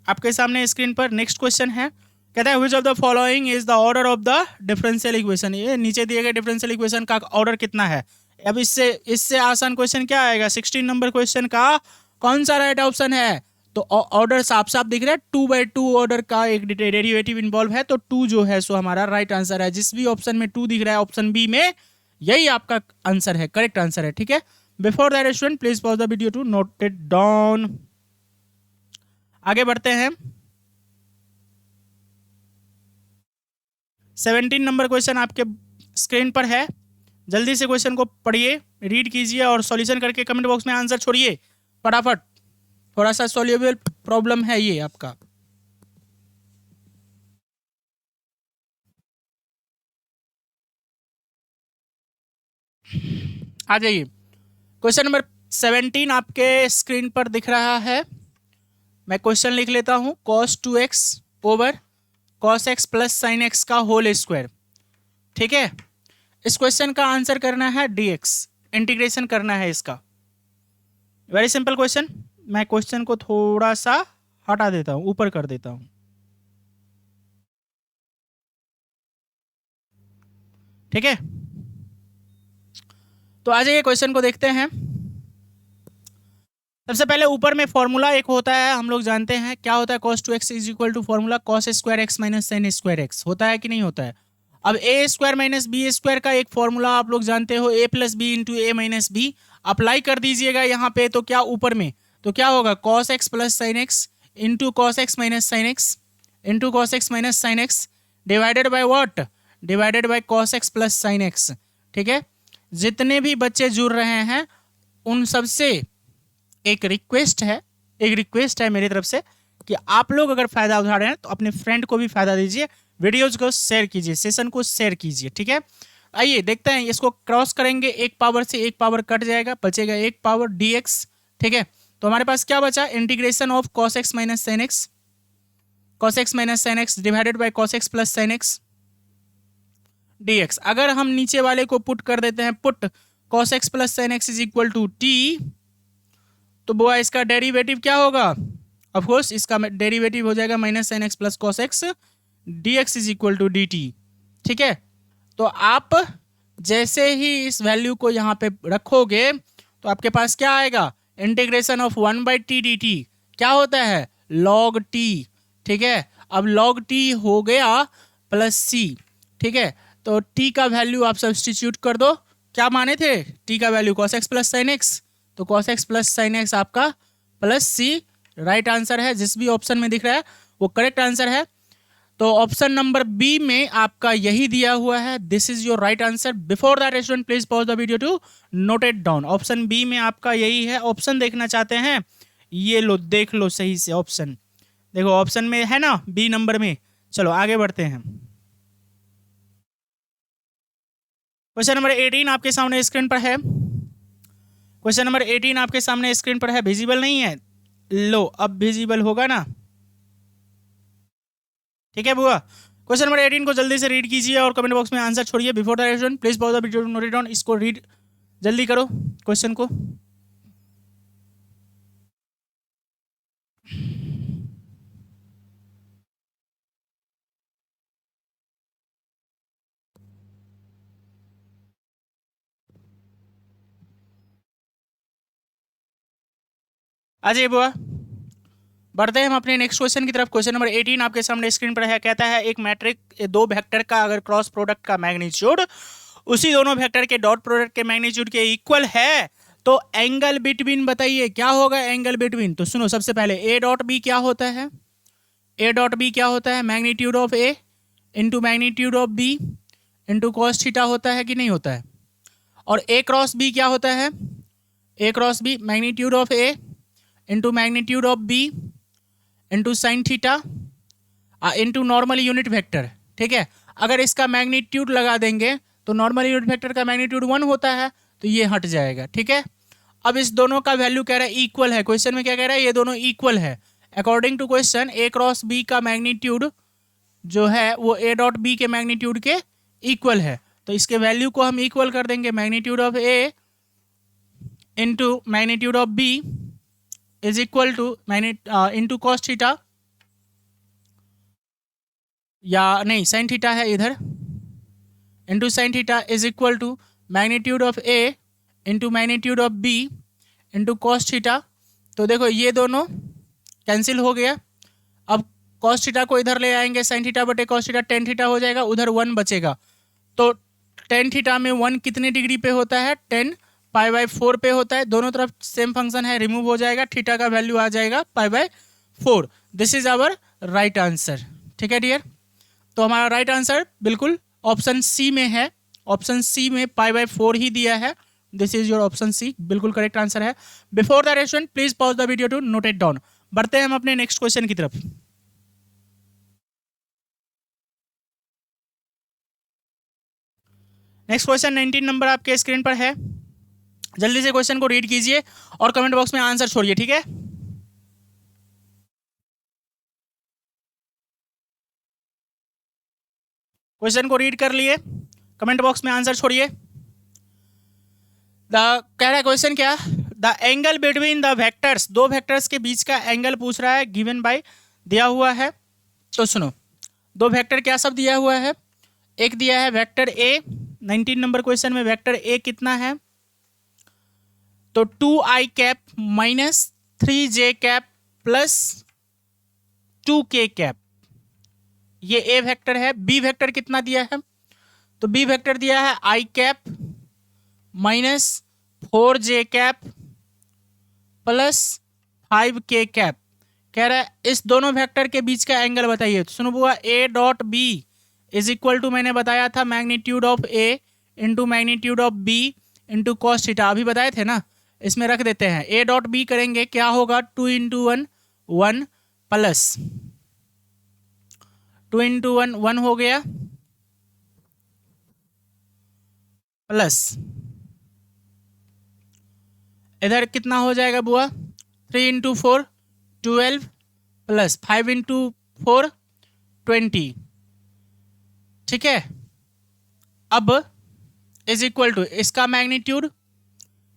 आपके सामने स्क्रीन पर नेक्स्ट क्वेश्चन है। कहता है which of the following is the order of the differential equation. ये नीचे दिए गए डिफरेंशियल इक्वेशन का ऑर्डर कितना है। अब इससे आसान क्वेश्चन क्या आएगा, 16 नंबर क्वेश्चन का कौन सा राइट ऑप्शन है? तो ऑर्डर साफ साफ दिख रहा है, 2/2 ऑर्डर का एक डेरिवेटिव इन्वॉल्व है, तो 2 जो है सो हमारा राइट आंसर है। जिस भी ऑप्शन में 2 दिख रहा है ऑप्शन बी में यही आपका आंसर है, करेक्ट आंसर है। ठीक है, before that student please pause the video to note it down. आगे बढ़ते हैं। 17 नंबर क्वेश्चन आपके स्क्रीन पर है। जल्दी से क्वेश्चन को पढ़िए, रीड कीजिए और सॉल्यूशन करके कमेंट बॉक्स में आंसर छोड़िए फटाफट। थोड़ा सा सॉल्यूबल प्रॉब्लम है ये आपका। आ जाइए, क्वेश्चन नंबर 17 आपके स्क्रीन पर दिख रहा है। मैं क्वेश्चन लिख लेता हूं, cos 2x over cos x plus sign x का होल स्क्वायर। ठीक है, इस क्वेश्चन का आंसर करना है dx, इंटीग्रेशन करना है इसका। Very simple question. मैं क्वेश्चन को थोड़ा सा हटा देता हूं, ऊपर कर देता हूं। ठीक है, तो आ जाइए क्वेश्चन को देखते हैं। सबसे पहले ऊपर में फॉर्मूला एक होता है, हम लोग जानते हैं क्या होता है। cos 2x is equal to formula cos square x minus sine square x, होता है कि नहीं होता है। अब a square minus b square का एक फॉर्मूला आप लोग जानते हो, a plus b into a minus b. Apply कर दीजिएगा यहाँ पे, तो क्या ऊपर में तो क्या होगा, cos x plus sine x into cos x minus sine x into cos x minus sine x divided by what, divided by cos x plus sine x. ठीक है, जितने भी बच्चे जुड़ रहे हैं उन सबसे एक रिक्वेस्ट है मेरी तरफ से कि आप लोग अगर फायदा उठा रहे हैं तो अपने फ्रेंड को भी फायदा दीजिए, वीडियोज को शेयर कीजिए, सेशन को शेयर कीजिए। ठीक है, आइए देखते हैं, इसको क्रॉस करेंगे, एक पावर से एक पावर कट जाएगा, बचेगा एक पावर dx। ठीक है, तो हमारे पास क्या बचा, integration of cos x minus sine x, cos x minus sine x divided by cos x plus sine x dx। अगर हम नीचे वाले को पुट कर देते हैं, put cos x plus sine x is equal to t, तो बुआ इसका डेरिवेटिव क्या होगा, ऑफ कोर्स इसका डेरिवेटिव हो जाएगा minus sine x plus cos x d x is equal to d t. ठीक है, तो आप जैसे ही इस वैल्यू को यहाँ पे रखोगे तो आपके पास क्या आएगा, इंटीग्रेशन ऑफ 1/t dt क्या होता है, log t। ठीक है, अब log t हो गया प्लस c। ठीक है, तो t का वैल्यू आप सब्सटीट्यूट कर दो, क्या माने थे, t का value cos x plus sine x, तो cos x plus sine x आपका प्लस सी राइट आंसर है। जिस भी ऑप्शन में दिख रहा है वो करेक्ट आंसर है। तो ऑप्शन नंबर बी में आपका यही दिया हुआ है, this is your right answer. Before that student please pause the video to note it down. Option b में आपका यही है। ऑप्शन देखना चाहते हैं, ये लो देख लो सही से ऑप्शन, देखो ऑप्शन में है ना बी नंबर में। चलो आगे बढ़ते हैं। क्वेश्चन नंबर 18 आपके सामने स्क्रीन पर है। क्वेश्चन नंबर 18 आपके सामने स्क्रीन पर है, विजिबल नहीं है, लो अब विजिबल होगा ना। ठीक है बुआ, क्वेश्चन नंबर 18 को जल्दी से रीड कीजिए और कमेंट बॉक्स में आंसर छोड़िए। Before the question please pause the video to note it down. इसको रीड जल्दी करो क्वेश्चन को। आ जाइए बुआ, बढ़ते हैं हम अपने नेक्स्ट क्वेश्चन की तरफ। क्वेश्चन नंबर 18 आपके सामने स्क्रीन पर है। कहता है एक मैट्रिक दो वेक्टर का अगर क्रॉस प्रोडक्ट का मैग्नीट्यूड उसी दोनों वेक्टर के डॉट प्रोडक्ट के मैग्नीट्यूड के इक्वल है तो एंगल बिटवीन बताइए क्या होगा एंगल बिटवीन। तो सुनो, सबसे पहले ए डॉट बी क्या होता है, ए डॉट बी क्या होता है, magnitude of A into magnitude of B into cos theta होता है कि नहीं होता है। और ए क्रॉस बी क्या होता है, A cross B magnitude of A into magnitude of B into sine theta into normal unit vector. ठीक है, अगर इसका मैग्नीट्यूड लगा देंगे तो नॉर्मल यूनिट वेक्टर का मैग्नीट्यूड 1 होता है, तो ये हट जाएगा। ठीक है, अब इस दोनों का वैल्यू कह रहा है इक्वल है। क्वेश्चन में क्या कह रहा है, ये दोनों इक्वल है। According to question a cross b का मैग्नीट्यूड जो है वो ए डॉट बी के मैग्नीट्यूड के इक्वल है, तो इसके वैल्यू को हम इक्वल कर देंगे। Magnitude of A into magnitude of b is equal to into cos theta, या नहीं साइन थीटा है इधर, into sine theta is equal to magnitude of A into magnitude of B into cos theta. तो देखो ये दोनों cancel हो गया। अब कॉस थीटा को इधर ले आएंगे, साइन थीटा बटे कॉस थीटा टेन थीटा हो जाएगा, उधर 1 बचेगा। तो टेन थीटा में 1 कितने डिग्री पे होता है, 10π/4 पे होता है। दोनों तरफ सेम फंक्शन है, रिमूव हो जाएगा, थीटा का वैल्यू आ जाएगा π/4। This is our right answer. ठीक है डियर, तो हमारा राइट आंसर बिल्कुल ऑप्शन सी में है। ऑप्शन सी में π/4 ही दिया है। This is your option C, बिल्कुल करेक्ट आंसर है। Before the restaurant please pause the video to note it down. बढ़ते हैं हम अपने नेक्स्ट क्वेश्चन की तरफ। नेक्स्ट क्वेश्चन 19 नंबर आपके स्क्रीन पर है। जल्दी से क्वेश्चन को रीड कीजिए और कमेंट बॉक्स में आंसर छोड़िए, ठीक है। क्वेश्चन को रीड कर लिए, कमेंट बॉक्स में आंसर छोड़िए। कह रहा है क्वेश्चन क्या, the angle between the vectors, दो वेक्टर्स के बीच का एंगल पूछ रहा है, गिवन बाय, दिया हुआ है। तो सुनो, दो वेक्टर क्या सब दिया हुआ है। एक दिया है वेक्टर ए, 19 नंबर क्वेश्चन में वेक्टर ए कितना है, तो 2i minus 3j plus 2k। ये ए वेक्टर है। बी वेक्टर कितना दिया है, तो बी वेक्टर दिया है i minus 4j plus 5k। कह रहा है इस दोनों वेक्टर के बीच का एंगल बताइए। तो सुनो बुआ, a dot b is equal to, मैंने बताया था magnitude of A into magnitude of B into cos theta, अभी बताए थे ना। इसमें रख देते हैं, ए डॉट बी करेंगे क्या होगा, 2 इंटू 1 1 प्लस 2 इंटू 1 1 हो गया, प्लस इधर कितना हो जाएगा बुआ, 3 इंटू 4 12 प्लस 5 इंटू 4 20। ठीक है, अब इज इक्वल टू इसका मैग्नीट्यूड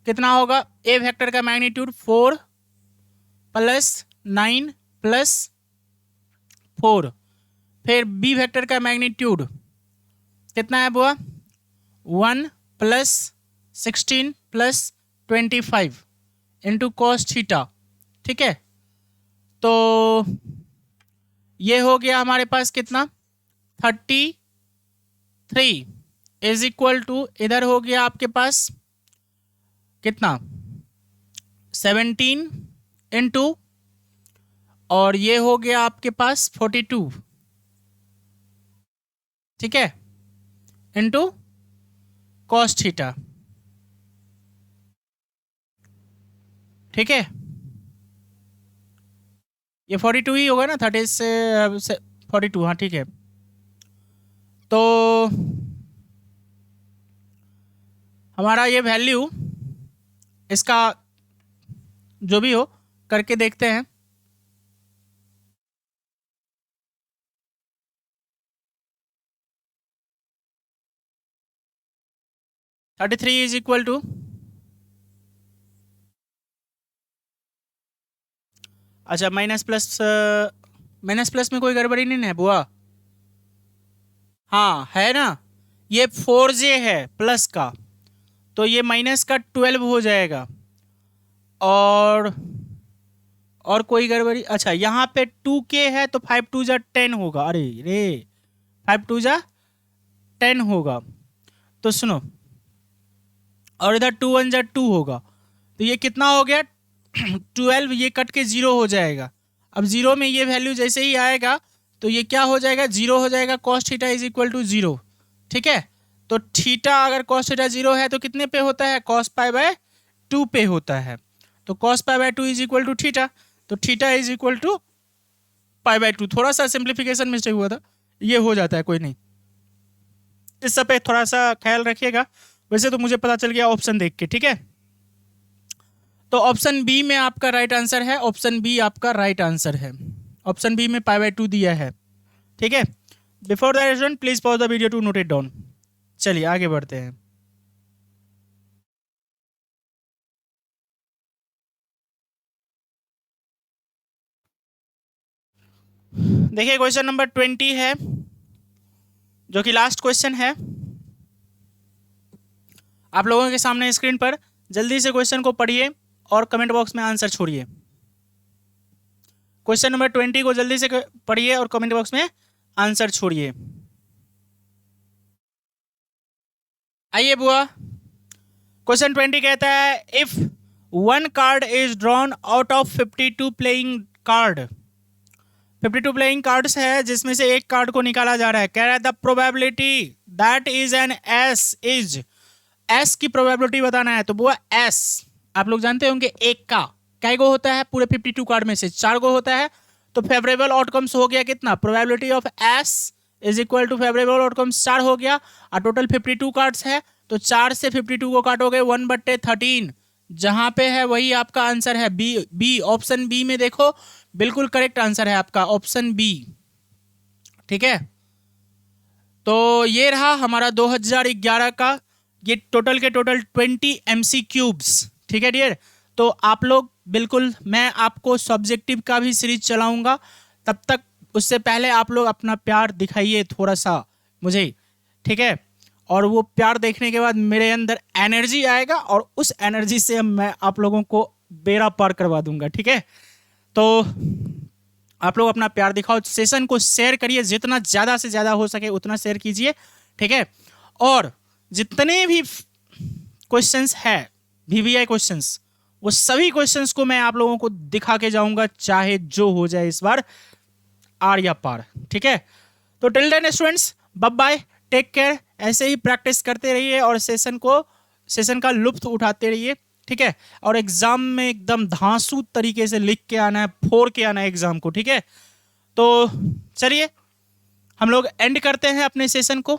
कितना होगा, ए वेक्टर का मैग्नीट्यूड 4 प्लस 9 प्लस 4, फिर बी वेक्टर का मैग्नीट्यूड कितना है बुआ, 1 plus 16 plus 25 into cos theta. ठीक है, तो ये हो गया हमारे पास कितना, 33 इज इक्वल टू, इधर हो गया आपके पास कितना, 17 इंटू, और ये हो गया आपके पास 42। ठीक है, इंटू कॉस थीटा। ठीक है, ये 42 ही होगा ना, 30 से 42, हाँ ठीक है। तो हमारा ये वैल्यू, इसका जो भी हो करके देखते हैं। Thirty three is equal to, अच्छा माइनस प्लस में कोई गड़बड़ी नहीं है बुआ, हाँ है ना, ये 4j है प्लस का, तो ये माइनस का 12 हो जाएगा, और कोई गड़बड़ी, अच्छा यहाँ पे 2k है तो 5 2 जा 10 होगा, अरे रे 5 2 जा 10 होगा। तो सुनो, और इधर 2 1 जा 2 होगा, तो ये कितना हो गया 12, ये कट के 0 हो जाएगा। अब 0 में ये वैल्यू जैसे ही आएगा तो ये क्या हो जाएगा, 0 हो जाएगा, cos theta is equal to 0। ठीक है, तो थीटा अगर कॉस थीटा 0 है तो कितने पे होता है, cos π/2 पे होता है। तो cos π/2 is equal to theta, तो थीटा इज इक्वल टू π/2। थोड़ा सा सिंप्लीफिकेशन मिस्टेक हुआ था, ये हो जाता है, कोई नहीं, इस सब पे थोड़ा सा ख्याल रखिएगा। वैसे तो मुझे पता चल गया ऑप्शन देख के। ठीक है, तो ऑप्शन बी में आपका राइट आंसर है, ऑप्शन बी आपका राइट आंसर है। ऑप्शन बी में π/2 दिया है। ठीक है, before the restaurant please pause the video to note it down. चलिए आगे बढ़ते हैं। देखिए क्वेश्चन नंबर 20 है, जो कि लास्ट क्वेश्चन है आप लोगों के सामने स्क्रीन पर। जल्दी से क्वेश्चन को पढ़िए और कमेंट बॉक्स में आंसर छोड़िए। क्वेश्चन नंबर 20 को जल्दी से पढ़िए और कमेंट बॉक्स में आंसर छोड़िए। आइए बुआ, क्वेश्चन 20 कहता है if one card is drawn out of 52 playing card, 52 playing cards है जिसमें से एक कार्ड को निकाला जा रहा है, कह रहा है the probability that is an S is, S की प्रोबेबिलिटी बताना है। तो बुआ एस आप लोग जानते होंगे एक का कै गो होता है, पूरे 52 कार्ड में से 4 गो होता है। तो फेवरेबल आउटकम्स हो गया कितना, probability of S is equal to favourable outcomes 4 हो गया, और टोटल 52 कार्ड्स है तो 4 से 52 को काटोगे 1/13, जहां पे है वही आपका आंसर है। बी, बी ऑप्शन बी में देखो, बिल्कुल करेक्ट आंसर है आपका ऑप्शन बी। ठीक है, तो ये रहा हमारा 2011 का, ये टोटल के टोटल 20 MCQs। ठीक है डियर, तो आप लोग बिल्कुल, मैं आपको सब्जेक्टिव का भी सीरीज चलाऊंगा, तब तक उससे पहले आप लोग अपना प्यार दिखाइए थोड़ा सा मुझे। ठीक है, और वो प्यार देखने के बाद मेरे अंदर एनर्जी आएगा और उस एनर्जी से मैं आप लोगों को बेड़ा पार करवा दूंगा। ठीक है, तो आप लोग अपना प्यार दिखाओ, सेशन को शेयर करिए, जितना ज़्यादा से ज़्यादा हो सके उतना शेयर कीजिए। ठीक है, और जितने भी क्वेश्चंस है VVI क्वेश्चंस, वो सभी क्वेश्चंस को मैं आप लोगों को दिखा के जाऊंगा, चाहे जो हो जाए इस बार, आर या पार। ठीक है, तो till then students, bye bye, take care, ऐसे ही प्रैक्टिस करते रहिए और सेशन का लुत्फ उठाते रहिए। ठीक है, और एग्जाम में एकदम धांसू तरीके से लिख के आना है, फोड़ के आना है एग्जाम को। ठीक है, तो चलिए हम लोग एंड करते हैं अपने सेशन को।